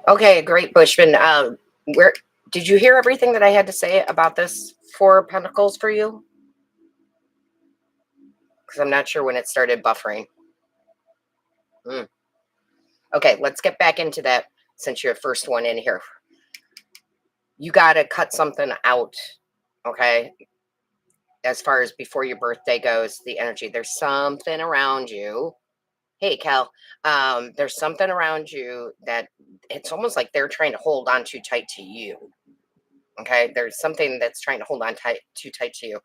Okay, great, Bushman. Where did you hear everything that I had to say about this Four of Pentacles for you? Because I'm not sure when it started buffering. Mm. Okay, let's get back into that since you're the first one in here. You got to cut something out, okay? As far as before your birthday goes, the energy. There's something around you. Hey, Cal. There's something around you that it's almost like they're trying to hold on too tight to you. Okay, there's something that's trying to hold on tight, too tight to you.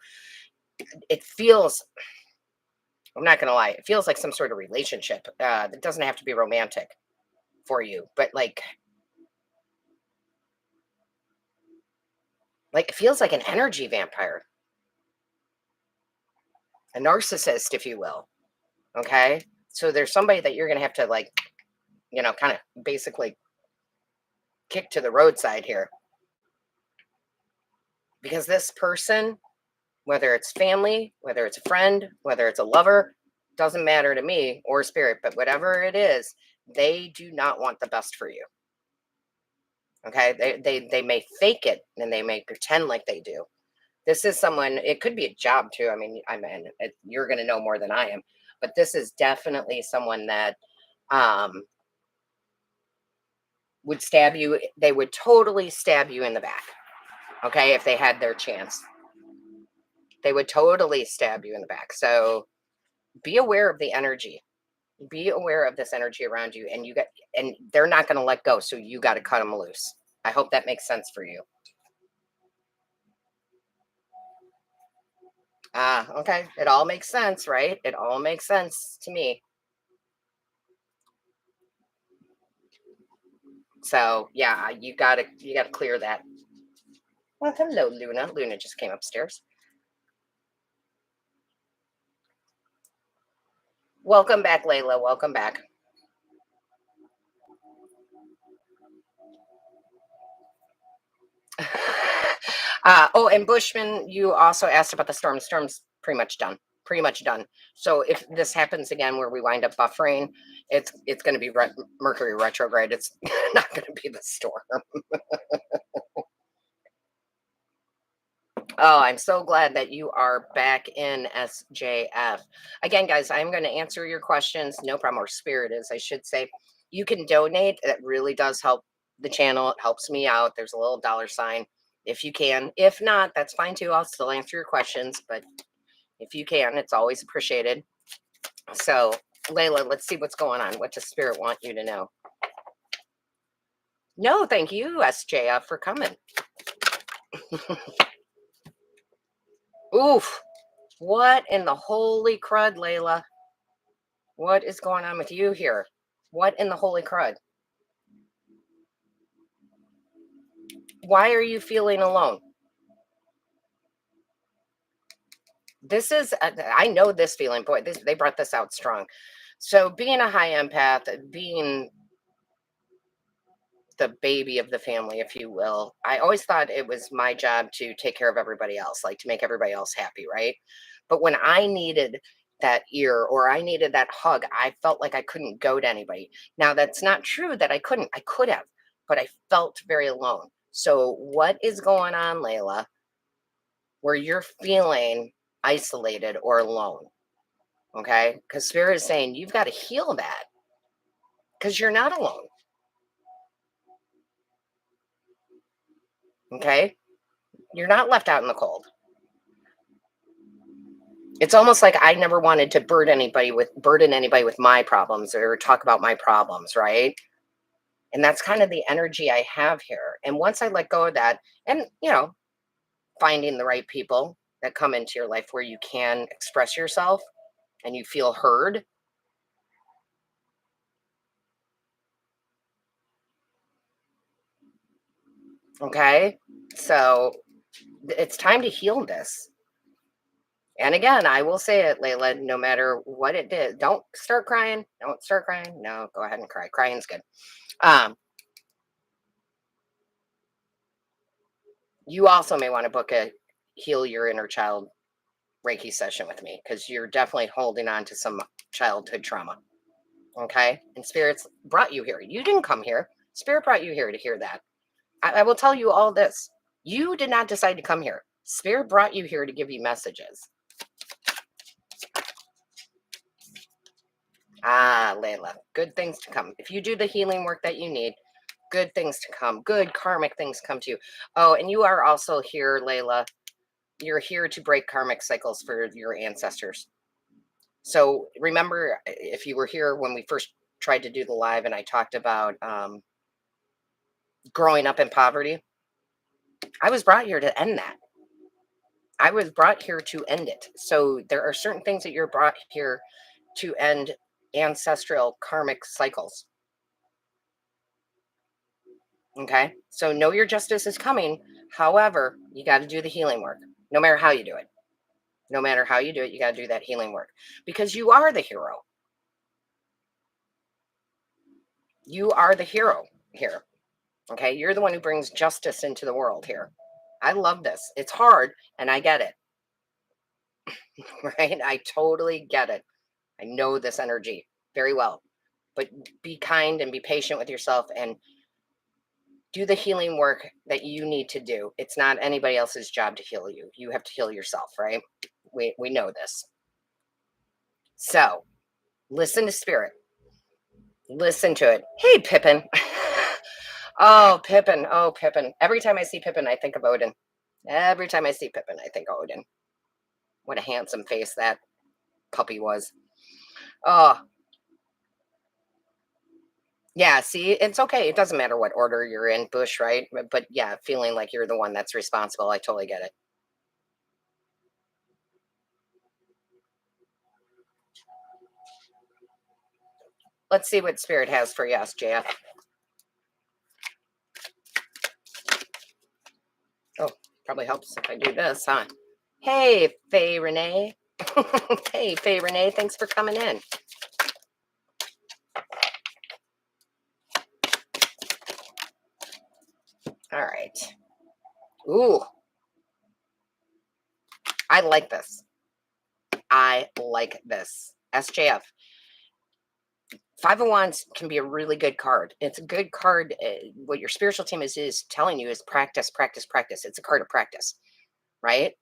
It feels, I'm not going to lie, it feels like some sort of relationship. That doesn't have to be romantic for you, but like it feels like an energy vampire, a narcissist, if you will. Okay, so there's somebody that you're going to have to kind of basically kick to the roadside here, because this person, whether it's family, whether it's a friend, whether it's a lover, doesn't matter to me or spirit, but whatever it is, they do not want the best for you. Okay, they may fake it and they may pretend like they do. This is someone. It could be a job too. You're going to know more than I am, but this is definitely someone that um, would stab you. They would totally stab you in the back. Okay, if they had their chance, they would totally stab you in the back. So be aware of the energy. Be aware of this energy around you, and they're not going to let go. So you got to cut them loose. I hope that makes sense for you. Ah, okay. It all makes sense, right? It all makes sense to me. So yeah, you gotta clear that. Well, hello, Luna. Luna just came upstairs. Welcome back, Layla. Welcome back. Oh, and Bushman, you also asked about the storm. Storm's pretty much done. Pretty much done. So if this happens again, where we wind up buffering, it's going to be Mercury retrograde. It's not going to be the storm. Oh, I'm so glad that you are back in SJF. Again, guys, I'm going to answer your questions. No problem. Or spirit is, I should say. You can donate. That really does help the channel. It helps me out. There's a little dollar sign if you can. If not, that's fine too. I'll still answer your questions. But if you can, it's always appreciated. So, Layla, let's see what's going on. What does spirit want you to know? No, thank you, SJF, for coming. Oof. What in the holy crud, Layla? What is going on with you here? What in the holy crud? Why are you feeling alone? This is, I know this feeling. Boy, they brought this out strong. So, being a high empath, being the baby of the family, if you will, I always thought it was my job to take care of everybody else, like to make everybody else happy, right? But when I needed that ear or I needed that hug, I felt like I couldn't go to anybody. Now, that's not true that I couldn't. I could have, but I felt very alone. So, what is going on, Layla, where you're feeling isolated or alone? Okay. Because Spirit is saying you've got to heal that because you're not alone. Okay. You're not left out in the cold. It's almost like I never wanted to burden anybody with my problems or talk about my problems, right? And that's kind of the energy I have here. And once I let go of that, and finding the right people that come into your life where you can express yourself and you feel heard. Okay. So it's time to heal this. And again, I will say it, Layla, no matter what it did, don't start crying. Don't start crying. No, go ahead and cry. Crying's good. Um, you also may want to book a heal your inner child Reiki session with me because you're definitely holding on to some childhood trauma. Okay. And spirits brought you here. You didn't come here. Spirit brought you here to hear that. I will tell you all this. You did not decide to come here. Spirit brought you here to give you messages. Ah, Layla, good things to come. If you do the healing work that you need, good things to come. Good karmic things come to you. Oh, and you are also here, Layla. You're here to break karmic cycles for your ancestors. So remember, if you were here when we first tried to do the live and I talked about growing up in poverty, I was brought here to end that. I was brought here to end it. So there are certain things that you're brought here to end ancestral karmic cycles. Okay. So know your justice is coming. However, you got to do the healing work, no matter how you do it. No matter how you do it, you got to do that healing work because you are the hero. You are the hero here. Okay. You're the one who brings justice into the world here. I love this. It's hard and I get it. Right. I totally get it. I know this energy very well. But be kind and be patient with yourself and do the healing work that you need to do. It's not anybody else's job to heal you. You have to heal yourself, right? We know this. So listen to spirit. Listen to it. Hey, Pippin. Oh, Pippin. Oh, Pippin. Every time I see Pippin, I think of Odin. Every time I see Pippin, I think of Odin. What a handsome face that puppy was. Oh, yeah. See, it's okay. It doesn't matter what order you're in, Bush, right? But yeah, feeling like you're the one that's responsible. I totally get it. Let's see what spirit has for you, SJF. Oh, probably helps if I do this, huh? Hey, Faye Renee. Hey, Faye Renee, thanks for coming in. All right. Ooh, I like this. I like this. SJF. Five of Wands can be a really good card. It's a good card. What your spiritual team is telling you is practice, practice, practice. It's a card of practice, right?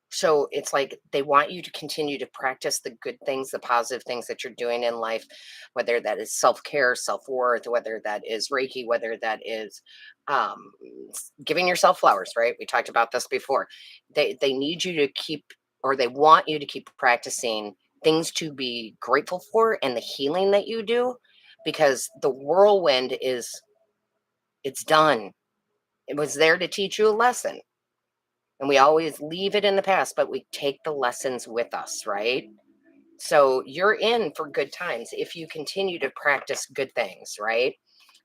So it's like they want you to continue to practice the good things, the positive things that you're doing in life, whether that is self-care, self-worth, whether that is Reiki, whether that is giving yourself flowers, right? We talked about this before. They need you to keep, or they want you to keep practicing things to be grateful for and the healing that you do, because the whirlwind it's done. It was there to teach you a lesson. And we always leave it in the past, but we take the lessons with us, right? So you're in for good times if you continue to practice good things, right?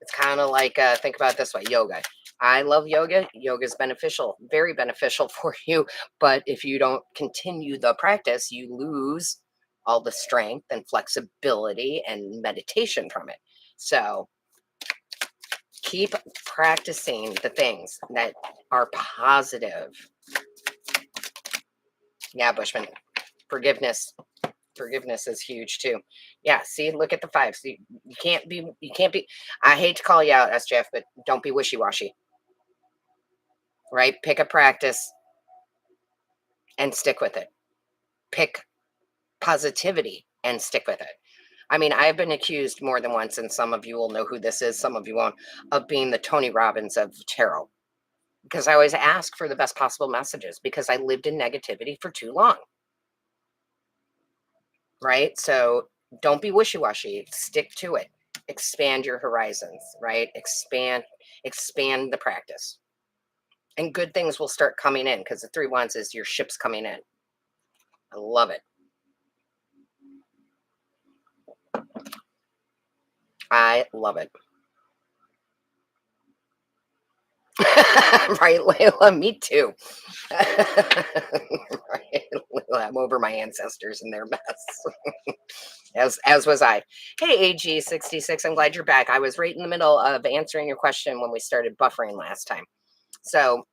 It's kind of like, think about it this way, yoga. I love yoga. Yoga is beneficial, very beneficial for you. But if you don't continue the practice, you lose all the strength and flexibility and meditation from it. So keep practicing the things that are positive. Yeah, Bushman. Forgiveness. Forgiveness is huge too. Yeah, see, look at the five. See, you can't be, I hate to call you out, SJF, but don't be wishy-washy. Right? Pick a practice and stick with it. Pick positivity and stick with it. I mean, I've been accused more than once, and some of you will know who this is, some of you won't, of being the Tony Robbins of tarot. Because I always ask for the best possible messages because I lived in negativity for too long. Right? So don't be wishy-washy. Stick to it. Expand your horizons, right? Expand the practice. And good things will start coming in because the 3 Wands is your ship's coming in. I love it. I love it. Right, Layla, me too. Right, Layla, I'm over my ancestors and their mess. as was I. Hey, AG66, I'm glad you're back. I was right in the middle of answering your question when we started buffering last time. So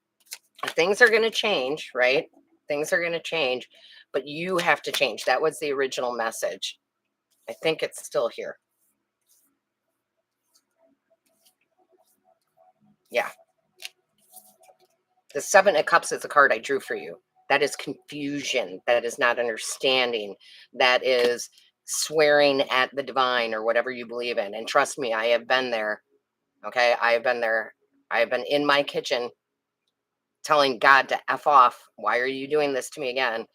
things are going to change, right? Things are going to change, but you have to change. That was the original message. I think it's still here. Yeah. The Seven of Cups is the card I drew for you. That is confusion. That is not understanding. That is swearing at the divine or whatever you believe in. And trust me, I have been there. Okay. I have been there. I have been in my kitchen telling God to F off. Why are you doing this to me again?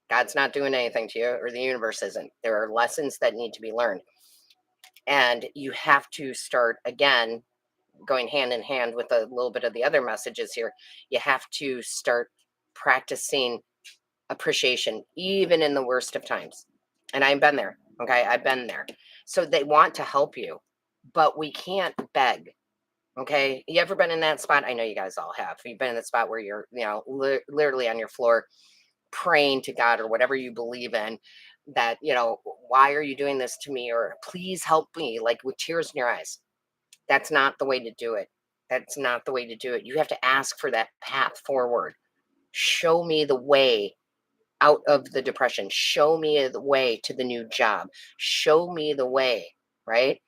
God's not doing anything to you, or the universe isn't. There are lessons that need to be learned. And you have to start again, going hand in hand with a little bit of the other messages here. You have to start practicing appreciation, even in the worst of times. And I've been there. Okay. I've been there. So they want to help you, but we can't beg. Okay. You ever been in that spot? I know you guys all have. You've been in the spot where you're, literally on your floor praying to God or whatever you believe in, that, why are you doing this to me? Or please help me, like with tears in your eyes. That's not the way to do it. That's not the way to do it. You have to ask for that path forward. Show me the way out of the depression. Show me the way to the new job. Show me the way, right?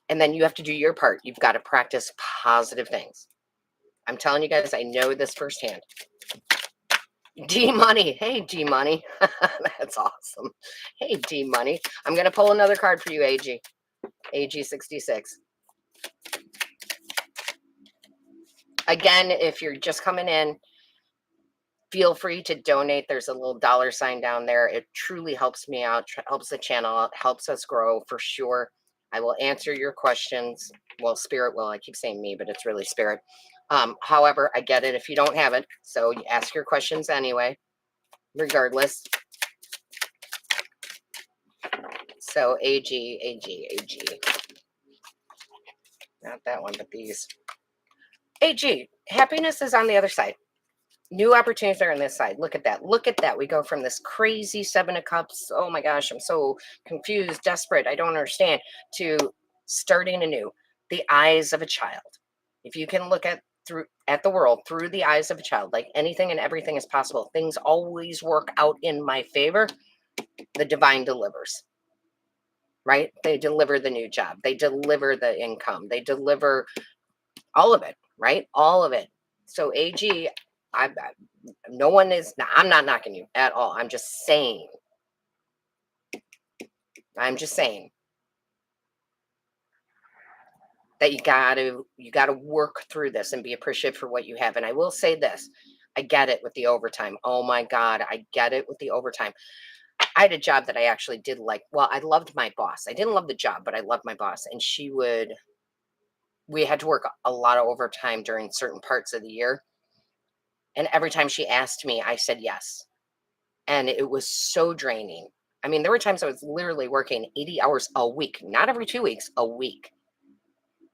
And then you have to do your part. You've got to practice positive things. I'm telling you guys, I know this firsthand. D Money. Hey, D Money. That's awesome. Hey, D Money. I'm going to pull another card for you, AG. AG 66. Again, if you're just coming in, feel free to donate. There's a little $ down there. It truly helps me out, helps the channel out, helps us grow for sure. I will answer your questions. Well, Spirit will. I keep saying me, but it's really Spirit. However, I get it if you don't have it. So you ask your questions anyway, regardless. So AG. Not that one, but these. AG, happiness is on the other side. New opportunities are on this side. Look at that. Look at that. We go from this crazy Seven of Cups. Oh my gosh, I'm so confused, desperate. I don't understand. To starting anew. The eyes of a child. If you can look at the world through the eyes of a child, like anything and everything is possible. Things always work out in my favor. The divine delivers. Right? They deliver the new job. They deliver the income. They deliver all of it. Right? All of it. So AG, no one is, I'm not knocking you at all. I'm just saying that you gotta work through this and be appreciative for what you have. And I will say this, I get it with the overtime. Oh my God, I get it with the overtime. I had a job that I actually did like. Well, I loved my boss. I didn't love the job, but I loved my boss. And we had to work a lot of overtime during certain parts of the year. And every time she asked me, I said yes. And it was so draining. I mean, there were times I was literally working 80 hours a week, not every 2 weeks, a week.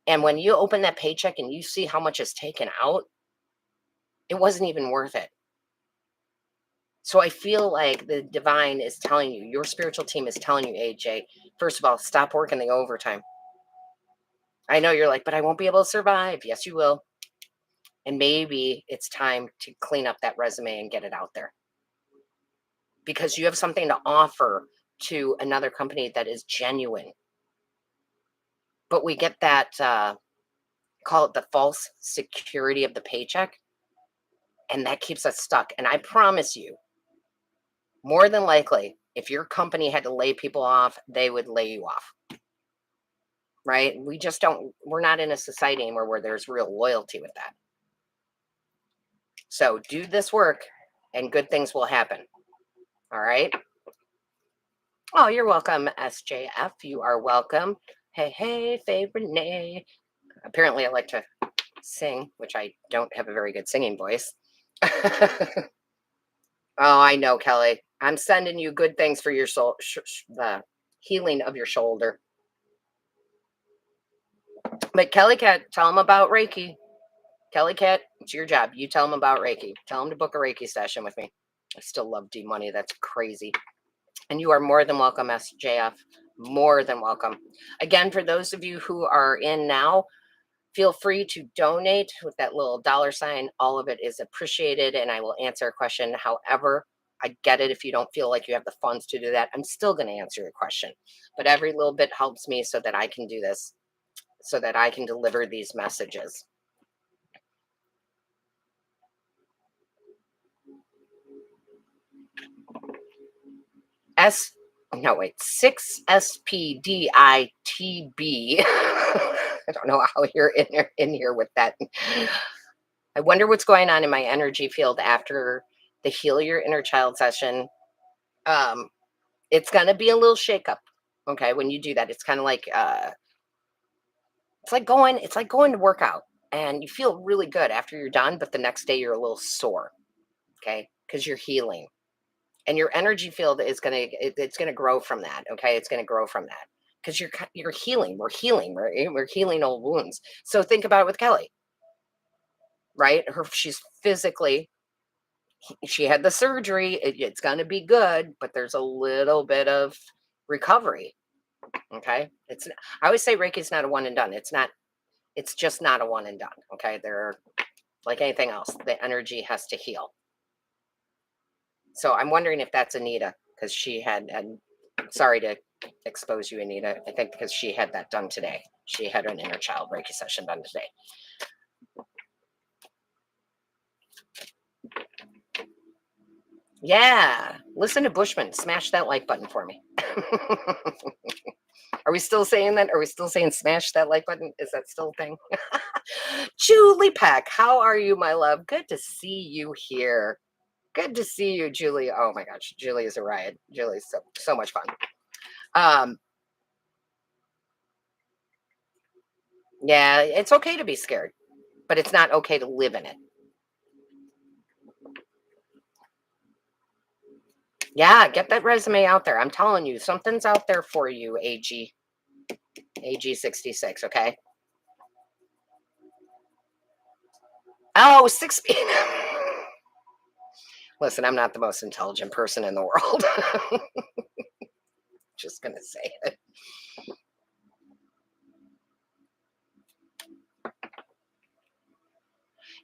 And when you open that paycheck and you see how much is taken out, it wasn't even worth it. So I feel like the divine is telling you, your spiritual team is telling you, AJ, first of all, stop working the overtime. I know you're like, but I won't be able to survive. Yes, you will. And maybe it's time to clean up that resume and get it out there, because you have something to offer to another company that is genuine. But we get that, call it the false security of the paycheck, and that keeps us stuck. And I promise you, more than likely, if your company had to lay people off, they would lay you off. Right? We're not in a society anymore where there's real loyalty with that. So do this work and good things will happen. All right. Oh, you're welcome, SJF. You are welcome. Hey, favorite Renee. Apparently I like to sing, which I don't have a very good singing voice. Oh, I know, Kelly. I'm sending you good things for your soul, the healing of your shoulder. But Kelly Cat, tell them about Reiki. Kelly Cat, it's your job. You tell them about Reiki. Tell them to book a Reiki session with me. I still love D Money. That's crazy. And you are more than welcome, SJF. More than welcome. Again, for those of you who are in now, feel free to donate with that little $. All of it is appreciated, and I will answer a question however I get it if you don't feel like you have the funds to do that. I'm still going to answer your question. But every little bit helps me so that I can do this, so that I can deliver these messages. No, wait, 6SPDITB. I don't know how you're in here with that. I wonder what's going on in my energy field after the Heal Your Inner Child session. It's gonna be a little shakeup. Okay, when you do that, it's kind of like it's like going to work out, and you feel really good after you're done, but the next day you're a little sore. Okay, because you're healing, and your energy field is it's gonna grow from that. Okay, it's gonna grow from that because you're healing. We're healing old wounds. So think about it with Kelly, right? She's physically, she had the surgery. It's gonna be good, but there's a little bit of recovery. Okay, I always say Reiki is not a one and done. It's not. It's just not a one and done. Okay, there, like anything else, the energy has to heal. So I'm wondering if that's Anita, because she had, and sorry to expose you, Anita. I think because she had that done today. She had an inner child Reiki session done today. Yeah, listen to Bushman. Smash that like button for me. Are we still saying that? Are we still saying smash that like button? Is that still a thing? Julie Peck, how are you, my love? Good to see you here. Good to see you, Julie. Oh my gosh, Julie is a riot. Julie's so much fun. Yeah, it's okay to be scared, but it's not okay to live in it. Yeah, get that resume out there. I'm telling you, something's out there for you, AG 66, okay? Oh, 6 Listen, I'm not the most intelligent person in the world. Just gonna say it.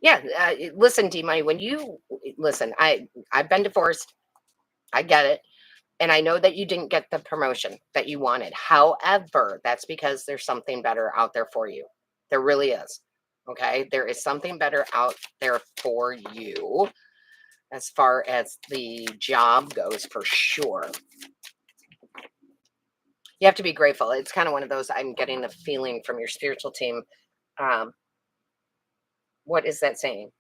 Yeah, listen, D Money, when you listen, I've been divorced. I get it. And I know that you didn't get the promotion that you wanted. However, that's because there's something better out there for you. There really is. Okay. There is something better out there for you as far as the job goes, for sure. You have to be grateful. It's kind of one of those, I'm getting the feeling from your spiritual team. Um, what is that saying?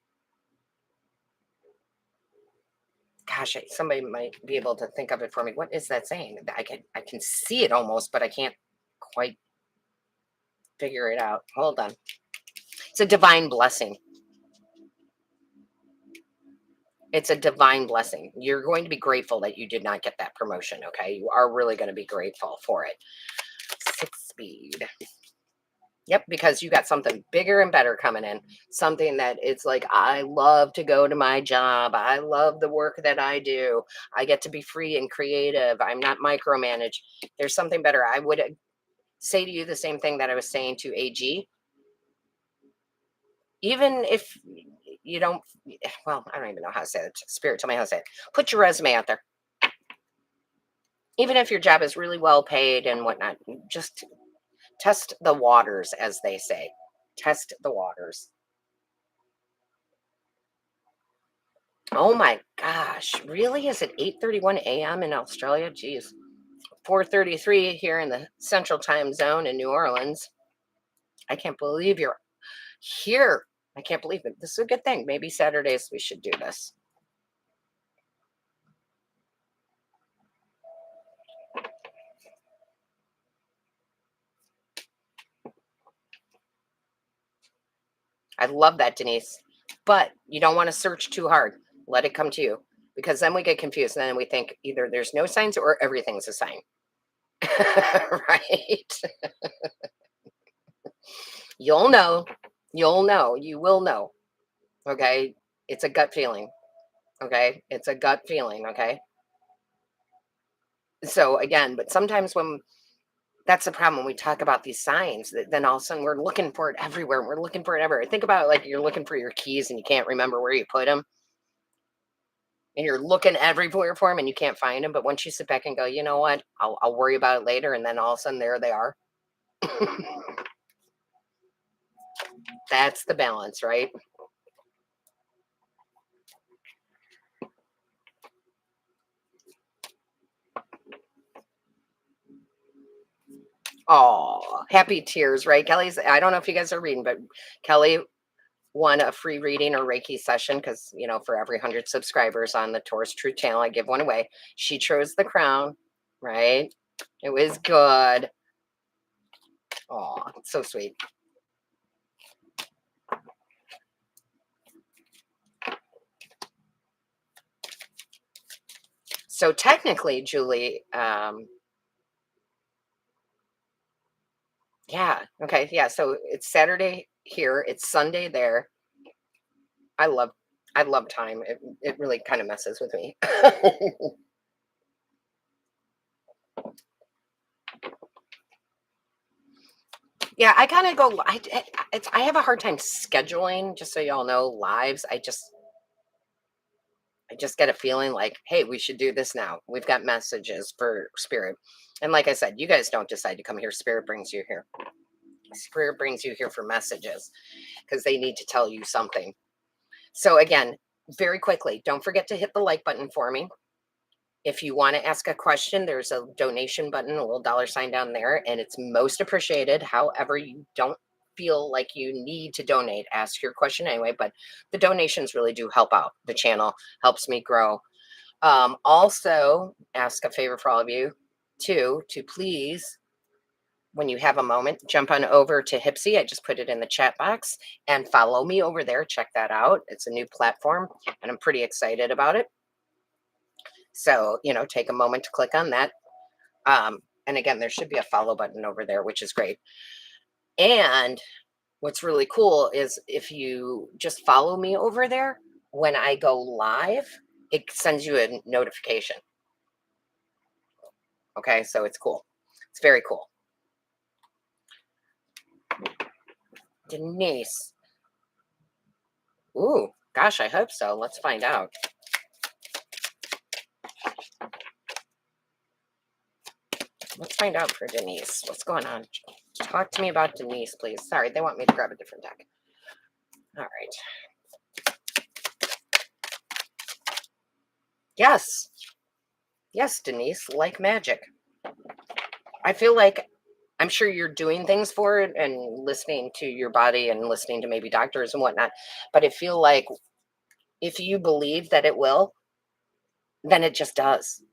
Gosh, somebody might be able to think of it for me. What is that saying? I can see it almost, but I can't quite figure it out. Hold on. It's a divine blessing. It's a divine blessing. You're going to be grateful that you did not get that promotion. Okay. You are really going to be grateful for it. 6 speed. Yep. Because you got something bigger and better coming in. Something that it's like, I love to go to my job. I love the work that I do. I get to be free and creative. I'm not micromanaged. There's something better. I would say to you the same thing that I was saying to AG. Even if you don't, well, I don't even know how to say it. Spirit, tell me how to say it. Put your resume out there. Even if your job is really well paid and whatnot, just test the waters, as they say. Test the waters. Oh my gosh, really? Is it 8:31 a.m. in Australia? Geez. 4:33 here in the Central Time Zone in New Orleans. I can't believe you're here. I can't believe it. This is a good thing. Maybe Saturdays we should do this. I love that, Denise. But you don't want to search too hard. Let it come to you, because then we get confused and then we think either there's no signs or everything's a sign. Right? You'll know. You'll know. You will know. Okay. It's a gut feeling. Okay. It's a gut feeling. Okay. So again, but sometimes when that's the problem when we talk about these signs, then all of a sudden we're looking for it everywhere. We're looking for it everywhere. Think about it like you're looking for your keys and you can't remember where you put them. and you're looking everywhere for them and you can't find them. But once you sit back and go, you know what, I'll worry about it later. And then all of a sudden there they are. That's the balance, right? Oh, happy tears, right? Kelly's, I don't know if you guys are reading, but Kelly won a free reading or Reiki session because, you know, for every 100 subscribers on the Taurus Truth channel, I give one away. She chose the crown, right? It was good. Oh, so sweet. So technically, Julie, yeah, okay, yeah. So it's Saturday here, it's Sunday there. I love, I love time. It really kind of messes with me. Yeah, I kind of go. I have a hard time scheduling. Just so y'all know, lives. I just get a feeling like, hey, we should do this now. We've got messages for spirit, and like I said, you guys don't decide to come here. Spirit brings you here. Spirit brings you here for messages because they need to tell you something. So again, very quickly, don't forget to hit the like button for me. If you want to ask a question, there's a donation button, a little dollar sign down there, and it's most appreciated. However, you don't feel like you need to donate, ask your question anyway, but the donations really do help out the channel, helps me grow. Also, ask a favor for all of you too, to please, when you have a moment, jump on over to Hipsy. I just put it in the chat box and follow me over there. Check that out. It's a new platform and I'm pretty excited about it. So, you know, take a moment to click on that. And again, there should be a follow button over there, which is great. And what's really cool is if you just follow me over there, when I go live, it sends you a notification. Okay, so it's cool. It's very cool. Denise. Ooh, gosh, I hope so. Let's find out. Let's find out for Denise. What's going on? Talk to me about Denise, please. Sorry, they want me to grab a different deck. All right. Yes. Yes, Denise, like magic. I feel like I'm sure you're doing things for it and listening to your body and listening to maybe doctors and whatnot. But I feel like if you believe that it will, then it just does.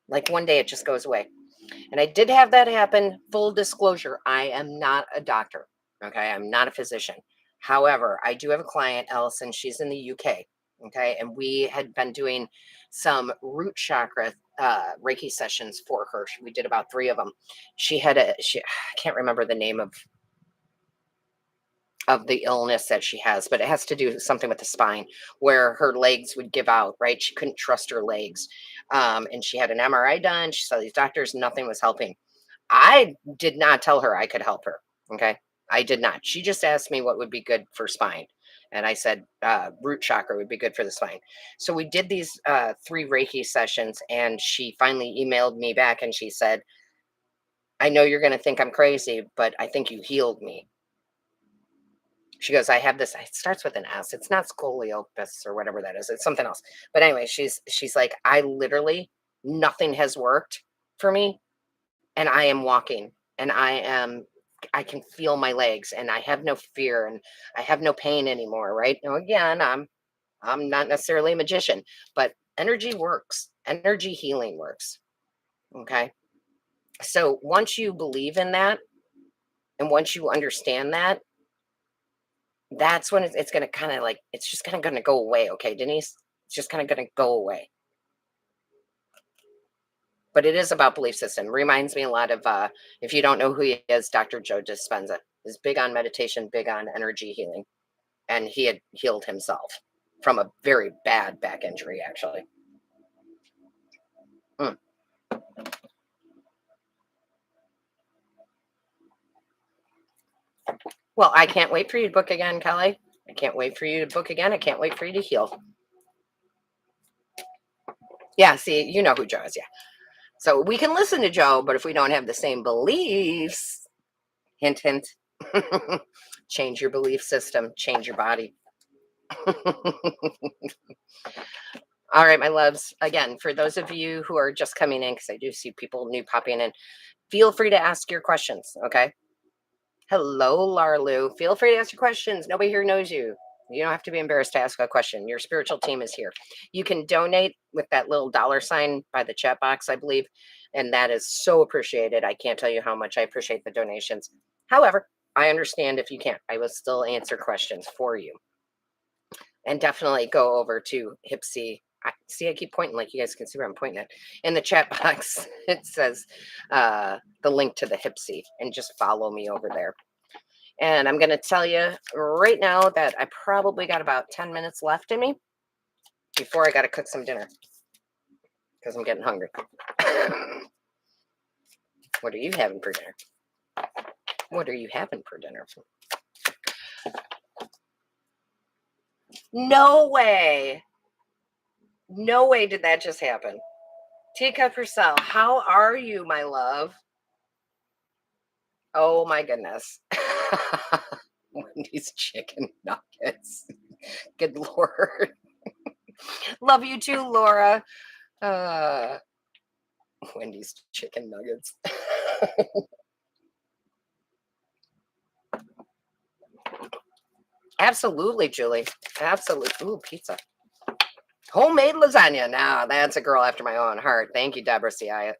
Like one day it just goes away. And I did have that happen. Full disclosure, I am not a doctor. Okay. I'm not a physician. However, I do have a client, Ellison. She's in the UK. Okay. And we had been doing some root chakra Reiki sessions for her. We did about 3 of them. I can't remember the name of the illness that she has, but it has to do something with the spine where her legs would give out, right? She couldn't trust her legs. And she had an MRI done. She saw these doctors, nothing was helping. I did not tell her I could help her. Okay. I did not. She just asked me what would be good for spine. And I said, root chakra would be good for the spine. So we did these 3 Reiki sessions, and she finally emailed me back and she said, I know you're going to think I'm crazy, but I think you healed me. She goes, I have this, it starts with an S. It's not scoliosis or whatever that is. It's something else. But anyway, she's like, I literally, nothing has worked for me. And I am walking and I can feel my legs and I have no fear and I have no pain anymore. Right. Now, again, I'm not necessarily a magician, but energy works. Energy healing works. Okay. So once you believe in that and once you understand that, that's when it's going to kind of like, it's just kind of going to go away. Okay, Denise, it's just kind of going to go away. But it is about belief system. Reminds me a lot of, if you don't know who he is, Dr. Joe Dispenza is big on meditation, big on energy healing. And he had healed himself from a very bad back injury, actually. Mm. Well, I can't wait for you to book again, Kelly. I can't wait for you to book again. I can't wait for you to heal. Yeah, see, you know who Joe is. Yeah. So we can listen to Joe, but if we don't have the same beliefs, hint, hint, change your belief system, change your body. All right, my loves. Again, for those of you who are just coming in, because I do see people new popping in, feel free to ask your questions. Okay. Hello, Larlu. Feel free to ask your questions. Nobody here knows you. You don't have to be embarrassed to ask a question. Your spiritual team is here. You can donate with that little $sign by the chat box, I believe. And that is so appreciated. I can't tell you how much I appreciate the donations. However, I understand if you can't. I will still answer questions for you. And definitely go over to Hipsy. I keep pointing like you guys can see where I'm pointing at. In the chat box, it says the link to the Hipsy, and just follow me over there. And I'm going to tell you right now that I probably got about 10 minutes left in me before I got to cook some dinner because I'm getting hungry. What are you having for dinner? What are you having for dinner? No way. No way did that just happen. Tika Purcell, how are you, my love? Oh my goodness. Wendy's chicken nuggets. Good Lord. Love you too, Laura. Wendy's chicken nuggets. Absolutely, Julie. Absolutely. Ooh, pizza. Homemade lasagna. Now that's a girl after my own heart. Thank you, Deborah. See, I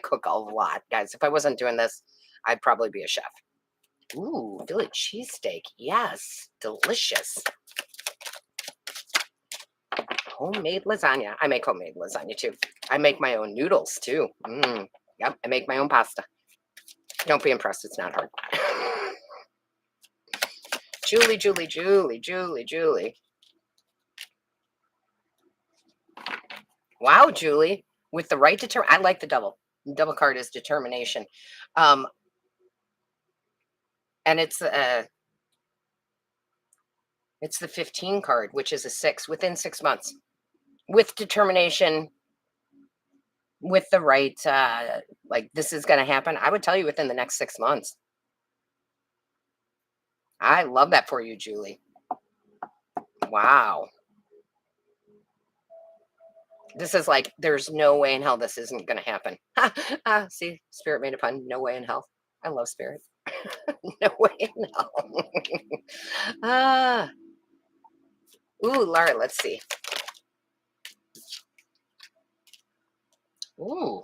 cook a lot, guys. If I wasn't doing this, I'd probably be a chef. Ooh, Philly cheesesteak. Yes, delicious. Homemade lasagna. I make homemade lasagna too. I make my own noodles too. Yep, I make my own pasta. Don't be impressed. It's not hard. Julie, Julie, Julie, Julie, Julie. Wow, Julie. With the right I like the double. Double card is determination. And it's the 15 card, which is a 6 within 6 months. With determination, with the right like this is going to happen. I would tell you within the next 6 months. I love that for you, Julie. Wow. This is like, there's no way in hell this isn't going to happen. See, Spirit made a pun. No way in hell. I love Spirit. No way in hell. Ooh, Laura, let's see. Ooh.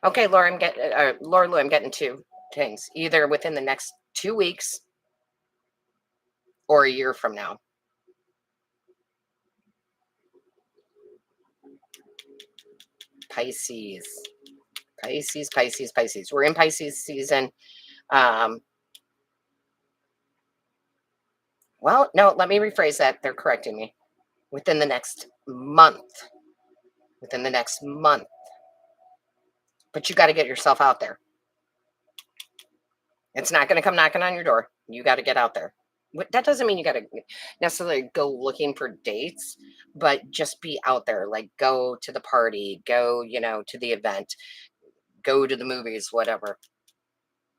Okay, Laura, Laura Lou, I'm getting 2 things. Either within the next 2 weeks or a year from now. Pisces. Pisces, Pisces, Pisces. We're in Pisces season. Well, no, let me rephrase that. They're correcting me. Within the next month. Within the next month. But you got to get yourself out there. It's not going to come knocking on your door. You got to get out there. That doesn't mean you got to necessarily go looking for dates, but just be out there. Like go to the party, go, to the event, go to the movies, whatever.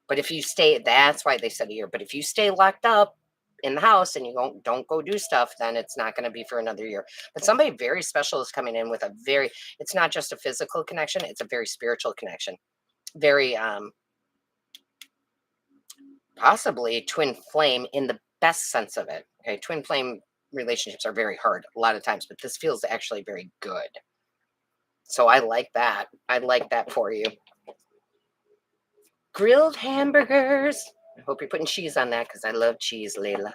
But if you stay, that's why they said a year. But if you stay locked up in the house and you don't go do stuff, then it's not going to be for another year. But somebody very special is coming in with it's not just a physical connection, it's a very spiritual connection. Very possibly twin flame in the best sense of it. Okay, twin flame relationships are very hard a lot of times, but this feels actually very good. So I like that. I like that for you. Grilled hamburgers. I hope you're putting cheese on that because I love cheese, Layla.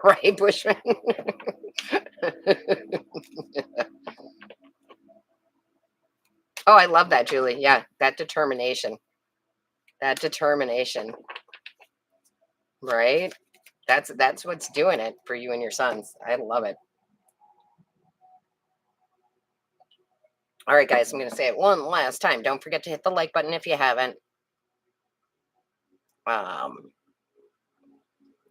Right, Bushman? Oh, I love that, Julie. Yeah, that determination. That determination. Right? That's what's doing it for you and your sons. I love it. All right, guys, I'm going to say it one last time. Don't forget to hit the like button if you haven't.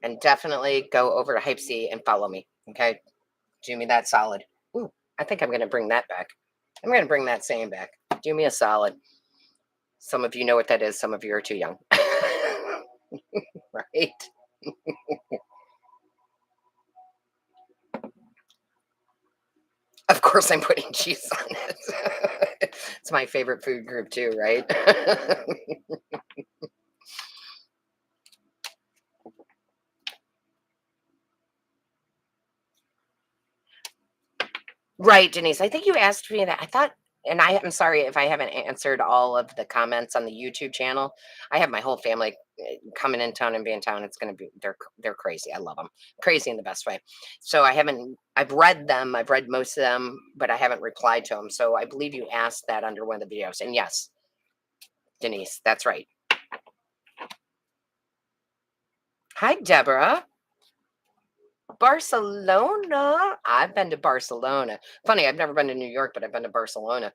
And definitely go over to Hype C and follow me. Okay. Do me that solid. Ooh, I think I'm going to bring that back. I'm going to bring that saying back. Do me a solid. Some of you know what that is. Some of you are too young. Right? Of course, I'm putting cheese on it. It's my favorite food group, too, right? Right, Denise. I think you asked me that. I thought, and I'm sorry if I haven't answered all of the comments on the YouTube channel. I have my whole family coming in town and being in town. It's going to be, they're crazy. I love them. Crazy in the best way. So I've read them. I've read most of them, but I haven't replied to them. So I believe you asked that under one of the videos. And yes, Denise, that's right. Hi, Deborah. Barcelona. I've been to Barcelona. Funny, I've never been to New York, but I've been to Barcelona.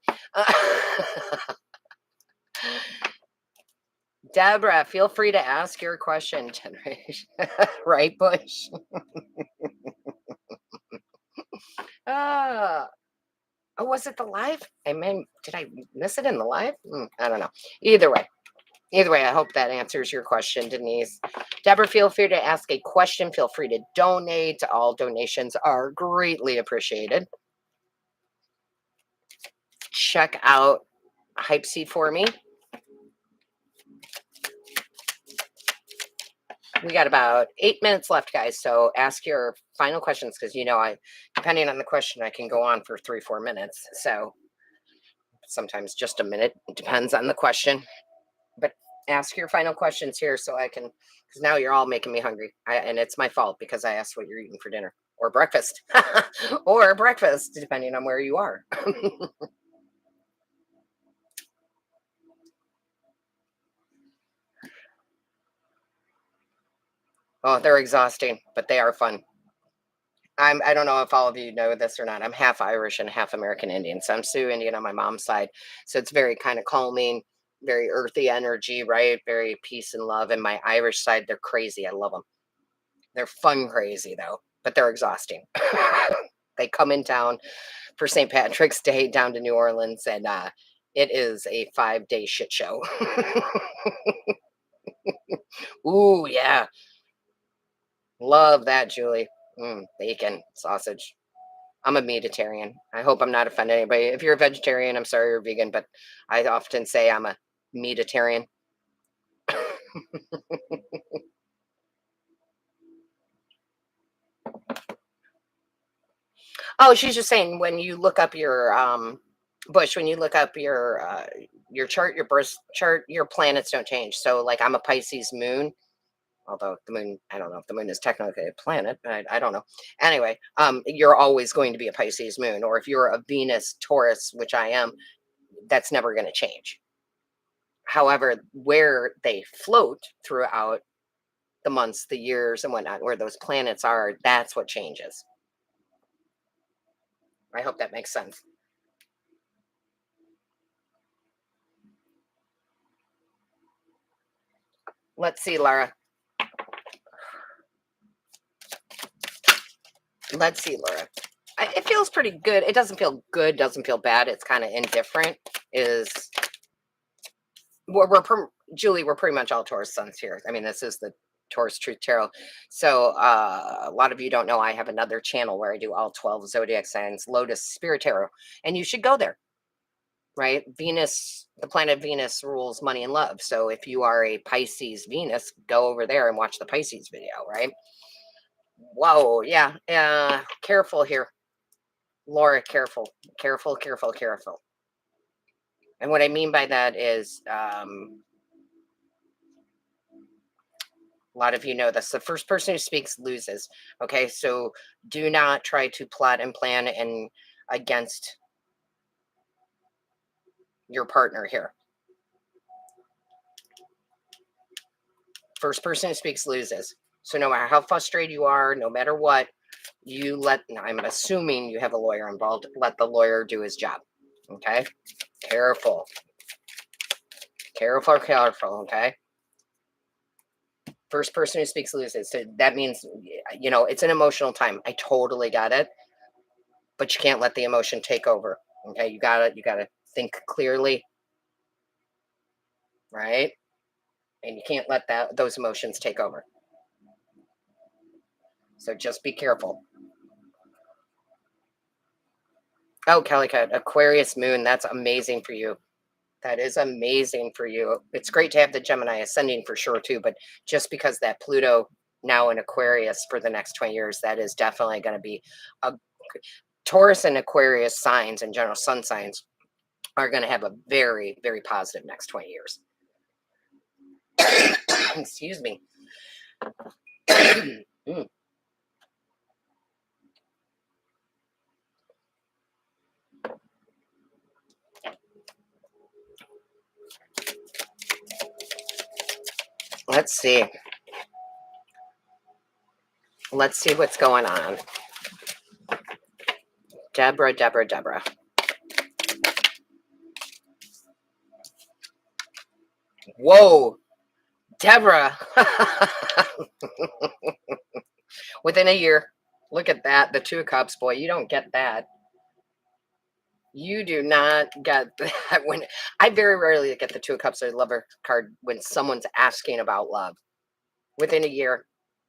Deborah, feel free to ask your question, generation. Right, Bush? Oh, was it the live? I mean, did I miss it in the live? I don't know. Either way, I hope that answers your question, Denise. Deborah, feel free to ask a question. Feel free to donate. All donations are greatly appreciated. Check out Hype C for me. We got about 8 minutes left, guys. So ask your final questions because depending on the question, I can go on for 3-4 minutes. So sometimes just a minute. It depends on the question. But ask your final questions here so I can, because now you're all making me hungry. And it's my fault because I asked what you're eating for dinner or breakfast or breakfast, depending on where you are. Oh, they're exhausting, but they are fun. I don't know if all of you know this or not. I'm half Irish and half American Indian. So I'm Sioux Indian on my mom's side. So it's very kind of calming, very earthy energy, right? Very peace and love. And my Irish side, they're crazy. I love them. They're fun crazy though, but they're exhausting. They come in town for St. Patrick's Day down to New Orleans, and it is a 5-day shit show. Ooh, yeah. Love that, Julie. Bacon, sausage. I'm a meatitarian. I hope I'm not offending anybody. If you're a vegetarian, I'm sorry you're vegan, but I often say I'm a meatitarian. Oh, she's just saying when you look up your Bush, when you look up your chart, your birth chart, your planets don't change. So like I'm a Pisces moon, although the moon, I don't know if the moon is technically a planet. I don't know. Anyway, you're always going to be a Pisces moon, or if you're a Venus Taurus, which I am, that's never going to change. However, where they float throughout the months, the years, and whatnot, where those planets are, that's what changes. I hope that makes sense. Let's see, Laura. Let's see, Laura. It feels pretty good. It doesn't feel good, doesn't feel bad. It's kind of indifferent. Julie, we're pretty much all Taurus suns here. I mean, this is the Taurus Truth Tarot. So a lot of you don't know I have another channel where I do all 12 zodiac signs, Lotus Spirit Tarot, and you should go there. Right? Venus, the planet Venus rules money and love. So if you are a Pisces Venus, go over there and watch the Pisces video, right? Whoa, yeah. Careful here. Laura, careful. Careful, careful, careful. And what I mean by that is a lot of you know this. The first person who speaks loses. Okay, so do not try to plot and plan and against your partner here. First person who speaks loses. So no matter how frustrated you are, no matter what, I'm assuming you have a lawyer involved, let the lawyer do his job. Okay? Careful. Careful, careful, okay? First person who speaks loses. So that means, it's an emotional time. I totally got it, but you can't let the emotion take over. Okay, you gotta think clearly, right? And you can't let those emotions take over. So just be careful. Oh, Kelly Cat, Aquarius moon. That's amazing for you. That is amazing for you. It's great to have the Gemini ascending for sure too, but just because that Pluto now in Aquarius for the next 20 years, that is definitely going to be a Taurus and Aquarius signs and general sun signs are going to have a very, very positive next 20 years. Excuse me. Mm. Let's see. Let's see what's going on. Deborah. Whoa, Deborah. Within a year. Look at that. The Two of Cups, boy. You don't get that. You do not get that. When I very rarely get the Two of Cups or Lover card when someone's asking about love. Within a year.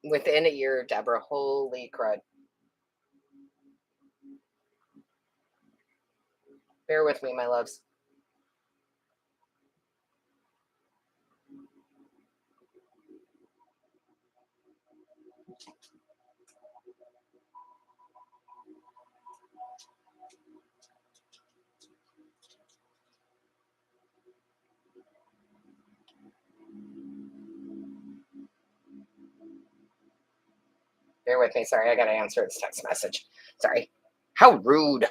Within a year, Deborah. Holy crud. Bear with me, my loves. Bear with me. Sorry, I got to answer this text message. Sorry. How rude.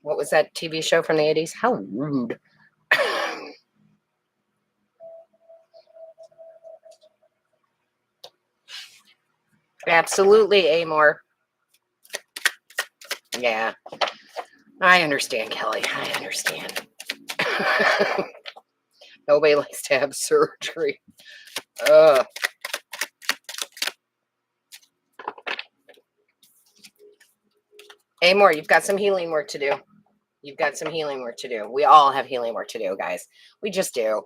What was that TV show from the 80s? How rude. Absolutely, Amor. Yeah. I understand, Kelly. I understand. Nobody likes to have surgery. Ugh. Amor, you've got some healing work to do. You've got some healing work to do. We all have healing work to do, guys. We just do.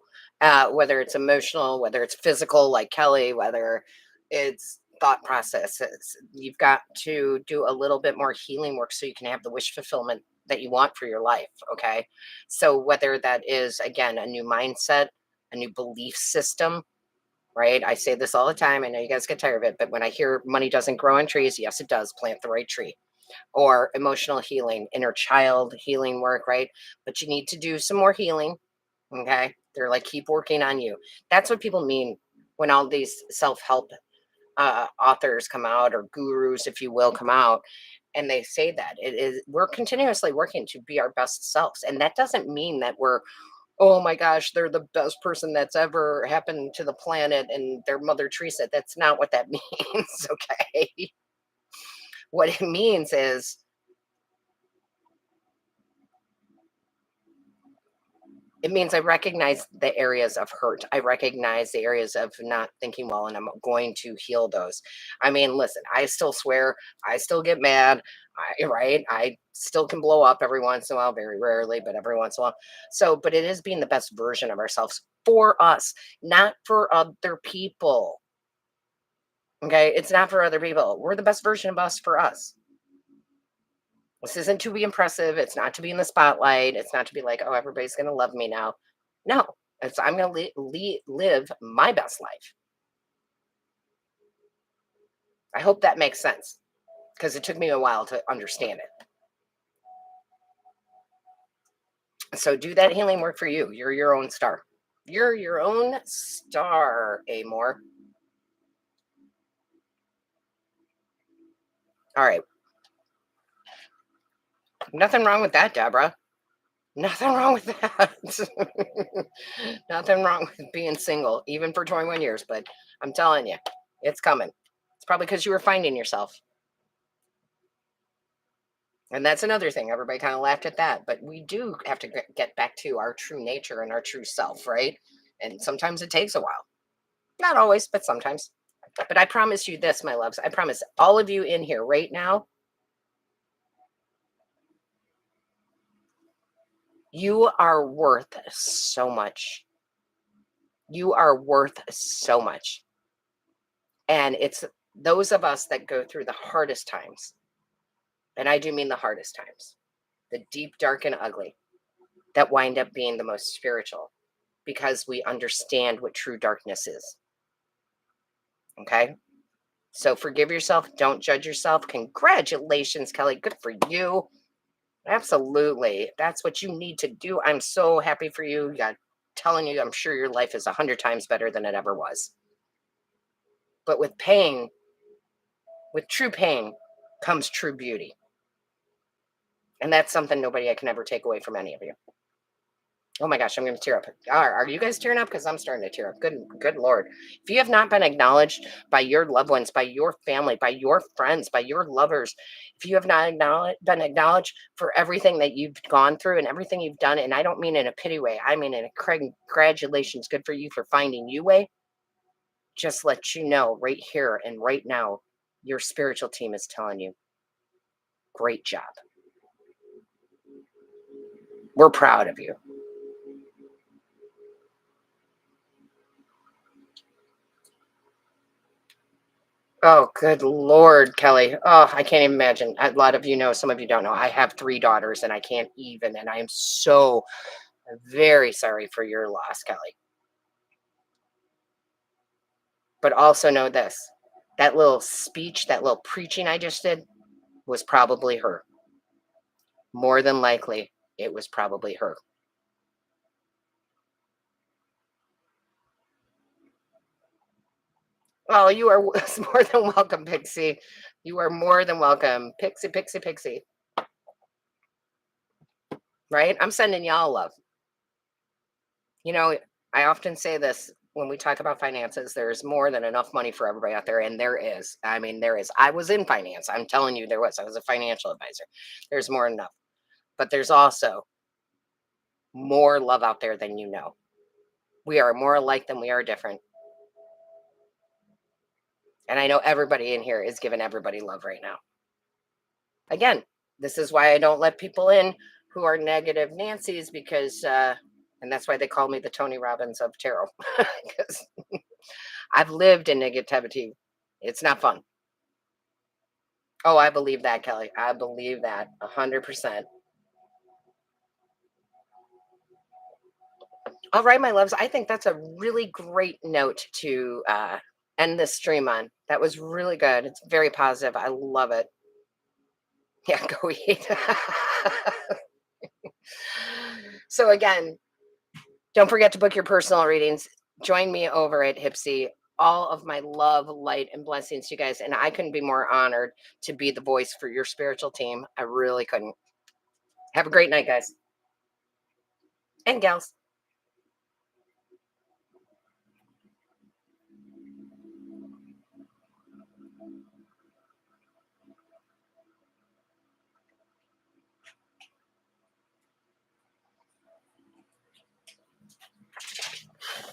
Whether it's emotional, whether it's physical, like Kelly, whether it's thought processes, you've got to do a little bit more healing work so you can have the wish fulfillment that you want for your life. Okay. So, whether that is, again, a new mindset, a new belief system, right? I say this all the time. I know you guys get tired of it, but when I hear money doesn't grow on trees, yes, it does. Plant the right tree. Or emotional healing, inner child healing work, right? But you need to do some more healing. Okay. They're like, keep working on you. That's what people mean when all these self help authors come out, or gurus, if you will, come out. And they say that it is, we're continuously working to be our best selves. And that doesn't mean that we're, oh my gosh, they're the best person that's ever happened to the planet and they're Mother Teresa. That's not what that means. Okay. What it means is, it means I recognize the areas of hurt. I recognize the areas of not thinking well, and I'm going to heal those. I mean, listen, I still swear, I still get mad, right? I still can blow up every once in a while, very rarely, but every once in a while. So, but it is being the best version of ourselves for us, not for other people. Okay. It's not for other people. We're the best version of us for us. This isn't to be impressive. It's not to be in the spotlight. It's not to be like, oh, everybody's going to love me now. No, it's I'm going to live my best life. I hope that makes sense because it took me a while to understand it. So do that healing work for you. You're your own star. You're your own star, Amor. All right. Nothing wrong with that, Deborah. Nothing wrong with that. Nothing wrong with being single, even for 21 years. But I'm telling you, it's coming. It's probably because you were finding yourself. And that's another thing. Everybody kind of laughed at that. But we do have to get back to our true nature and our true self, right? And sometimes it takes a while. Not always, but sometimes. But I promise you this, my loves. I promise all of you in here right now, you are worth so much. You are worth so much. And it's those of us that go through the hardest times, and I do mean the hardest times, the deep, dark, and ugly, that wind up being the most spiritual because we understand what true darkness is. Okay. So forgive yourself. Don't judge yourself. Congratulations, Kelly. Good for you. Absolutely. That's what you need to do. I'm so happy for you. Yeah, telling you, I'm sure your life is 100 times better than it ever was. But with pain, with true pain, comes true beauty. And that's something nobody I can ever take away from any of you. Oh my gosh, I'm going to tear up. Are you guys tearing up? Because I'm starting to tear up. Good Lord. If you have not been acknowledged by your loved ones, by your family, by your friends, by your lovers, if you have not been acknowledged for everything that you've gone through and everything you've done, and I don't mean in a pity way, I mean in a congratulations, good for you for finding you way, just let you know right here and right now, your spiritual team is telling you, great job. We're proud of you. Oh, good Lord, Kelly. Oh, I can't even imagine. A lot of you know, some of you don't know. I have 3 daughters and I can't even, and I am so very sorry for your loss, Kelly. But also know this, that little speech, that little preaching I just did was probably her. More than likely, it was probably her. Oh, you are more than welcome, Pixie. You are more than welcome. Pixie, Pixie, Pixie. Right? I'm sending y'all love. You know, I often say this when we talk about finances, there's more than enough money for everybody out there. And there is. I mean, there is. I was in finance. I'm telling you, there was. I was a financial advisor. There's more than enough. But there's also more love out there than you know. We are more alike than we are different. And I know everybody in here is giving everybody love right now. Again, this is why I don't let people in who are negative Nancy's because, and that's why they call me the Tony Robbins of tarot because I've lived in negativity. It's not fun. Oh, I believe that, Kelly. I believe that 100%. All right, my loves. I think that's a really great note to end this stream on. That was really good. It's very positive. I love it. Yeah, go eat. So again, don't forget to book your personal readings. Join me over at Hipsy. All of my love, light, and blessings to you guys. And I couldn't be more honored to be the voice for your spiritual team. I really couldn't. Have a great night, guys and gals.